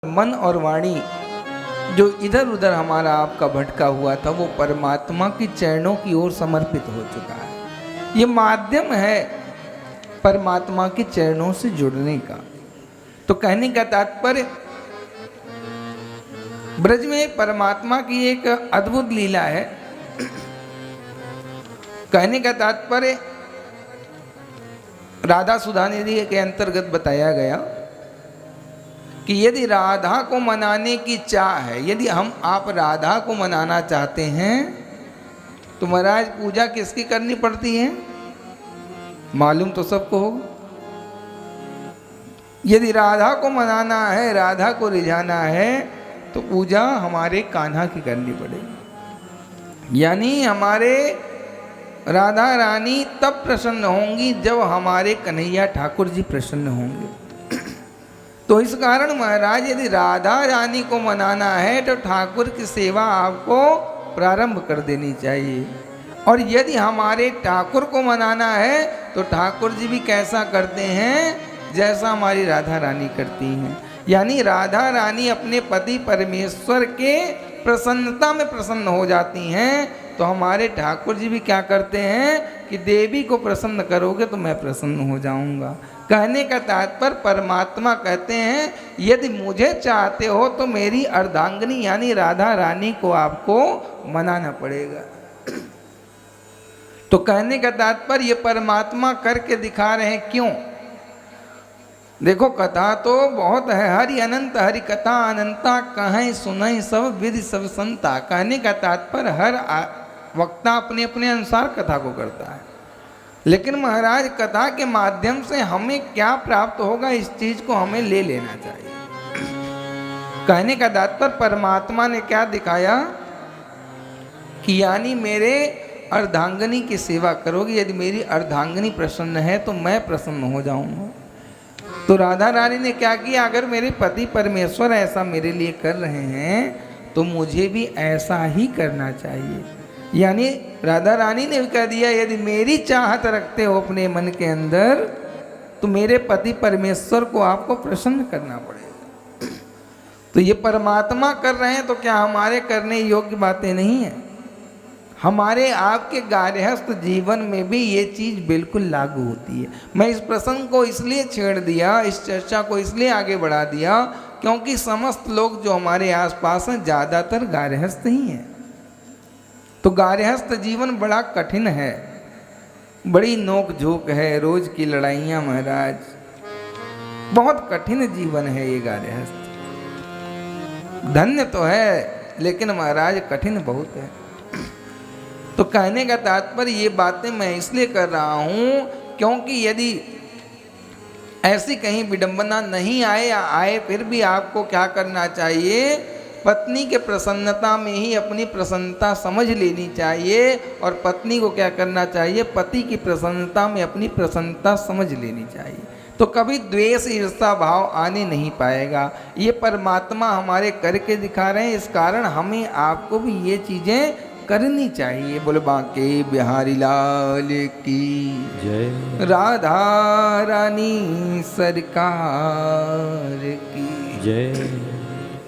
मन और वाणी जो इधर उधर हमारा आपका भटका हुआ था वो परमात्मा की चरणों की ओर समर्पित हो चुका है। ये माध्यम है परमात्मा के चरणों से जुड़ने का। तो कहने का तात्पर्य ब्रज में परमात्मा की एक अद्भुत लीला है। कहने का तात्पर्य राधा सुधा निधि के अंतर्गत बताया गया कि यदि राधा को मनाने की चाह है, यदि हम आप राधा को मनाना चाहते हैं तो महाराज पूजा किसकी करनी पड़ती है मालूम तो सबको होगा। यदि राधा को मनाना है, राधा को रिझाना है तो पूजा हमारे कान्हा की करनी पड़ेगी। यानी हमारे राधा रानी तब प्रसन्न होंगी जब हमारे कन्हैया ठाकुर जी प्रसन्न होंगे। तो इस कारण महाराज यदि राधा रानी को मनाना है तो ठाकुर की सेवा आपको प्रारंभ कर देनी चाहिए। और यदि हमारे ठाकुर को मनाना है तो ठाकुर जी भी कैसा करते हैं जैसा हमारी राधा रानी करती हैं। यानी राधा रानी अपने पति परमेश्वर के प्रसन्नता में प्रसन्न हो जाती हैं तो हमारे ठाकुर जी भी क्या करते हैं कि देवी को प्रसन्न करोगे तो मैं प्रसन्न हो जाऊंगा। कहने का तात्पर्य परमात्मा कहते हैं यदि मुझे चाहते हो तो मेरी अर्धांगिनी यानी राधा रानी को आपको मनाना पड़ेगा। तो कहने का तात्पर्य ये परमात्मा करके दिखा रहे हैं। क्यों? देखो कथा तो बहुत है, हरि अनंत हरि कथा अनंता कहें सुनई सब विधि सब संता। कहने का तात्पर्य हर वक्ता अपने अपने अनुसार कथा को करता है, लेकिन महाराज कथा के माध्यम से हमें क्या प्राप्त होगा इस चीज को हमें ले लेना चाहिए। कहने का तात्पर्य परमात्मा ने क्या दिखाया कि यानी मेरे अर्धांगिनी की सेवा करोगे, यदि मेरी अर्धांगिनी प्रसन्न है तो मैं प्रसन्न हो जाऊंगा। तो राधा रानी ने क्या किया, अगर मेरे पति परमेश्वर ऐसा मेरे लिए कर रहे हैं तो मुझे भी ऐसा ही करना चाहिए। यानी राधा रानी ने भी कह दिया यदि मेरी चाहत रखते हो अपने मन के अंदर तो मेरे पति परमेश्वर को आपको प्रसन्न करना पड़ेगा। तो ये परमात्मा कर रहे हैं तो क्या हमारे करने योग्य बातें नहीं है? हमारे आपके गार्हस्थ जीवन में भी ये चीज़ बिल्कुल लागू होती है। मैं इस प्रसंग को इसलिए छेड़ दिया, इस चर्चा को इसलिए आगे बढ़ा दिया क्योंकि समस्त लोग जो हमारे आसपास हैं ज़्यादातर गार्हस्थ ही हैं। तो गार्हस्थ जीवन बड़ा कठिन है, बड़ी नोक झोंक है, रोज की लड़ाइयाँ महाराज, बहुत कठिन जीवन है ये गार्हस्थ। धन्य तो है लेकिन महाराज कठिन बहुत है। तो कहने का तात्पर्य ये बातें मैं इसलिए कर रहा हूँ क्योंकि यदि ऐसी कहीं विडंबना नहीं आए या आए फिर भी आपको क्या करना चाहिए, पत्नी के प्रसन्नता में ही अपनी प्रसन्नता समझ लेनी चाहिए और पत्नी को क्या करना चाहिए, पति की प्रसन्नता में अपनी प्रसन्नता समझ लेनी चाहिए। तो कभी द्वेष ईर्ष्या भाव आने नहीं पाएगा। ये परमात्मा हमारे करके दिखा रहे हैं, इस कारण हमें आपको भी ये चीज़ें करनी चाहिए। बोल बांके बिहारी लाल की जय, राधा रानी सरकार की जय।